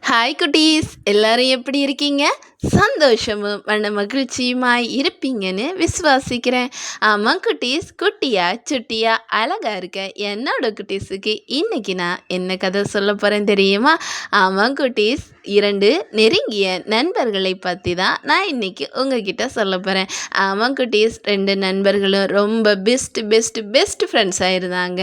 Hi குட்டீஸ், எல்லாரும் எப்படி இருக்கீங்க? சந்தோஷமும் மன மகிழ்ச்சியுமாய் இருப்பீங்கன்னு விசுவாசிக்கிறேன். ஆமாம் குட்டீஸ், குட்டியா சுட்டியா அழகா இருக்க என்னோட குட்டீஸுக்கு இன்னைக்கு நான் என்ன கதை சொல்ல போகிறேன் தெரியுமா? ஆமாம் குட்டீஸ், 2 நெருங்கிய நண்பர்களை பற்றி தான் நான் இன்னைக்கு உங்ககிட்ட சொல்ல போகிறேன். ஆமாம் குட்டீஸ், 2 நண்பர்களும் ரொம்ப பெஸ்ட் ஃப்ரெண்ட்ஸாக இருந்தாங்க.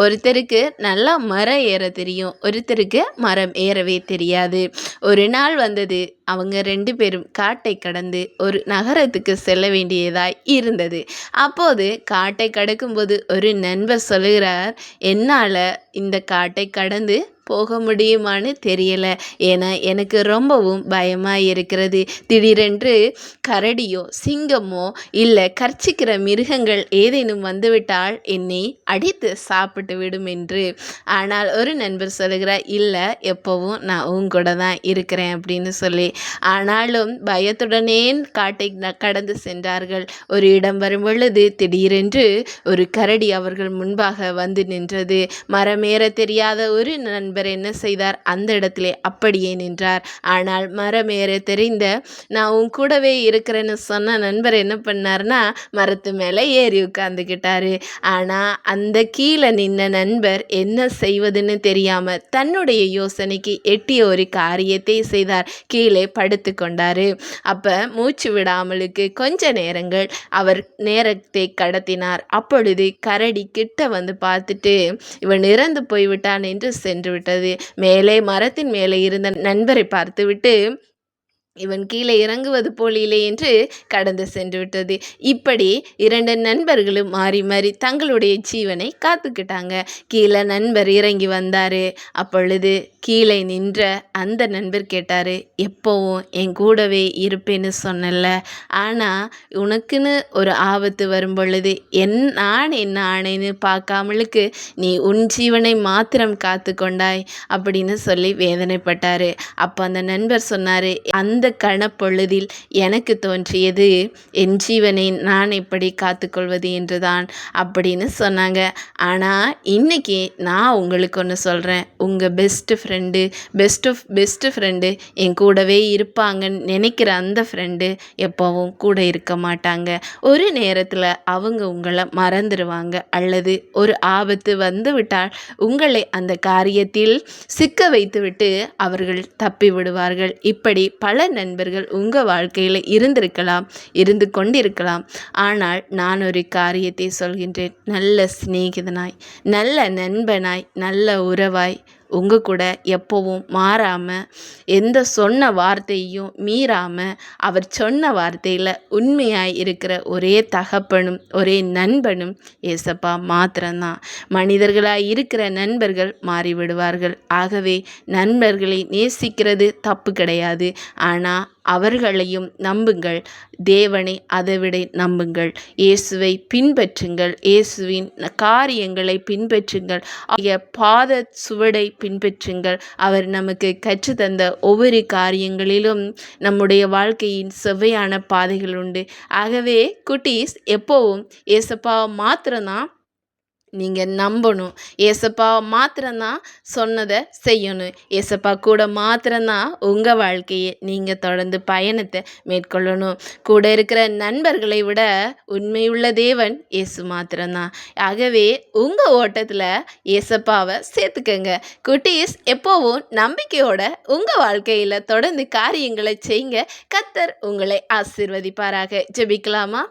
ஒருத்தருக்கு நல்லா மரம் ஏற தெரியும், ஒருத்தருக்கு மரம் ஏறவே தெரியாது. ஒரு நாள் வந்தது, அவங்க 2 பேரும் காட்டை கடந்து ஒரு நகரத்துக்கு செல்ல வேண்டியதாய் இருந்தது. அப்போது காட்டை கடக்கும்போது ஒரு நண்பர் சொல்லுகிறார், என்னால் இந்த காட்டை கடந்து போக முடியுமான்னு தெரியல. ஏன்னா எனக்கு ரொம்பவும் பயமாக இருக்கிறது. திடீரென்று கரடியோ சிங்கமோ இல்லை கர்ச்சிக்கிற மிருகங்கள் ஏதேனும் வந்துவிட்டால் என்னை அடித்து சாப்பிட்டு விடும் என்று. ஆனால் ஒரு நண்பர் சொல்லுகிறார், இல்லை எப்போவும் நான் உன் கூட தான் இருக்கிறேன் அப்படின்னு சொல்லி. ஆனாலும் பயத்துடனே காட்டை கடந்து சென்றார்கள். ஒரு இடம் வரும் பொழுது திடீரென்று ஒரு கரடி அவர்கள் முன்பாக வந்து நின்றது. மரமேற தெரியாத ஒரு நண்பர் என்ன செய்தார், அந்த இடத்திலே அப்படியே நின்றார். ஆனால் மரமேற தெரிந்த நான் உன் கூடவே இருக்கிறேன்னு சொன்ன நண்பர் என்ன பண்ணார்னா மரத்து மேலே ஏறி உட்கார்ந்துக்கிட்டாரு. ஆனால் அந்த கீழே நின்ன நண்பர் என்ன செய்வதுன்னு தெரியாமல் தன்னுடைய யோசனைக்கு எட்டிய ஒரு காரியத்தை செய்தார். கீழே படுத்து கொண்டாரு. அப்போ மூச்சு விடாமலுக்கு கொஞ்ச நேரங்கள் அவர் நேரத்தை கடத்தினார். அப்பொழுது கரடி கிட்ட வந்து பார்த்துட்டு இவன் இறந்து போய்விட்டான் என்று சென்று விட்டது. மேலே மரத்தின் மேலே இருந்த நண்பரை பார்த்துவிட்டு இவன் கீழே இறங்குவது போலில்லை என்று கடந்து சென்று விட்டது. இப்படி 2 நண்பர்களும் மாறி மாறி தங்களுடைய ஜீவனை காத்துக்கிட்டாங்க. கீழே நண்பர் இறங்கி வந்தார். அப்பொழுது கீழே நின்ற அந்த நண்பர் கேட்டார், எப்போவும் என் கூடவே இருப்பேன்னு சொன்னல, ஆனால் உனக்குன்னு ஒரு ஆபத்து வரும் பொழுது நான் என்ன ஆனேன்னு பார்க்காமலுக்கு நீ உன் ஜீவனை மாத்திரம் காத்து கொண்டாய் அப்படின்னு சொல்லி வேதனைப்பட்டார். அப்போ அந்த நண்பர் சொன்னார், அந்த கணப்பொழுதில் எனக்கு தோன்றியது என் ஜீவனை நான் எப்படி காத்துக்கொள்வது என்றுதான் அப்படின்னு சொன்னாங்க. ஆனால் இன்னைக்கு நான் உங்களுக்கு ஒன்று சொல்கிறேன், உங்கள் பெஸ்ட் ஃப்ரெண்டு என் கூடவே இருப்பாங்கன்னு நினைக்கிற அந்த ஃப்ரெண்டு எப்போவும் கூட இருக்க மாட்டாங்க. ஒரு நேரத்தில் அவங்க உங்களை மறந்துடுவாங்க, அல்லது ஒரு ஆபத்து வந்து விட்டால் உங்களை அந்த காரியத்தில் சிக்க வைத்துவிட்டு அவர்கள் தப்பி விடுவார்கள். இப்படி பல நண்பர்கள் உங்கள் வாழ்க்கையில் இருந்திருக்கலாம், இருந்து கொண்டிருக்கலாம். ஆனால் நான் ஒரு காரியத்தை சொல்கின்றேன், நல்ல சிநேகிதனாய், நல்ல நண்பனாய், நல்ல உறவாய் உங்கள் கூட எப்போவும் மாறாமல், எந்த சொன்ன வார்த்தையும் மீறாமல், அவர் சொன்ன வார்த்தையில் உண்மையாய் இருக்கிற ஒரே தகப்பனும் ஒரே நண்பனும் ஏசப்பா மாத்திரம்தான். மனிதர்களாய் இருக்கிற நண்பர்கள் மாறிவிடுவார்கள். ஆகவே நண்பர்களை நேசிக்கிறது தப்பு கிடையாது. ஆனால் அவர்களையும் நம்புங்கள், தேவனை அதைவிட நம்புங்கள். இயேசுவை பின்பற்றுங்கள், இயேசுவின் காரியங்களை பின்பற்றுங்கள், பாத சுவடை பின்பற்றுங்கள். அவர் நமக்கு கற்றுத்தந்த ஒவ்வொரு காரியங்களிலும் நம்முடைய வாழ்க்கையின் செவ்வையான பாதைகள் உண்டு. ஆகவே குட்டீஸ், எப்போவும் ஏசப்பாவை மாத்திரம்தான் நீங்கள் நம்பணும். ஏசப்பா மாத்திரம்தான் சொன்னதை செய்யணும். ஏசப்பா கூட மாத்திரம்தான் உங்கள் வாழ்க்கையை நீங்கள் தொடர்ந்து பயணத்தை மேற்கொள்ளணும். கூட இருக்கிற நண்பர்களை விட உண்மையுள்ள தேவன் இயேசு மாத்திரம்தான். ஆகவே உங்கள் ஓட்டத்தில் ஏசப்பாவை சேர்த்துக்கங்க. குட்டீஸ், எப்போவும் நம்பிக்கையோட உங்கள் வாழ்க்கையில் தொடர்ந்து காரியங்களை செய்யுங்க. கர்த்தர் உங்களை ஆசீர்வதிப்பாராக. ஜெபிக்கலாமா?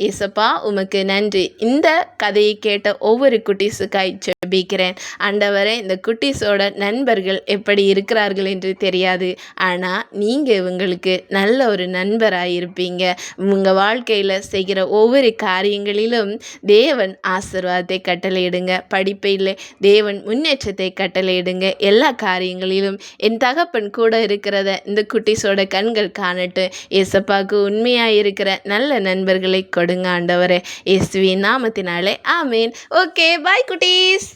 ஏசப்பா, உமக்கு நன்றி. இந்த கதையை கேட்ட ஒவ்வொரு குட்டீஸுக்காய் ஜெபிக்கிறேன். ஆண்டவரே, இந்த குட்டீஸோட நண்பர்கள் எப்படி இருக்கிறார்கள் என்று தெரியாது, ஆனால் நீங்கள் இவங்களுக்கு நல்ல ஒரு நண்பராக இருப்பீங்க. உங்கள் வாழ்க்கையில் செய்கிற ஒவ்வொரு காரியங்களிலும் தேவன் ஆசீர்வாதத்தை கட்டளையிடுங்க. படிப்பில் தேவன் முன்னேற்றத்தை கட்டளையிடுங்க. எல்லா காரியங்களிலும் என் தகப்பன் கூட இருக்கிறத இந்த குட்டீஸோட கண்கள் காணட்டும். ஏசப்பாவுக்கு உண்மையாக இருக்கிற நல்ல நண்பர்களை கொடுங்க ஆண்டவரே. இயேசுவின் நாமத்தினாலே ஆமேன். ஓகே, பாய் குட்டீஸ்.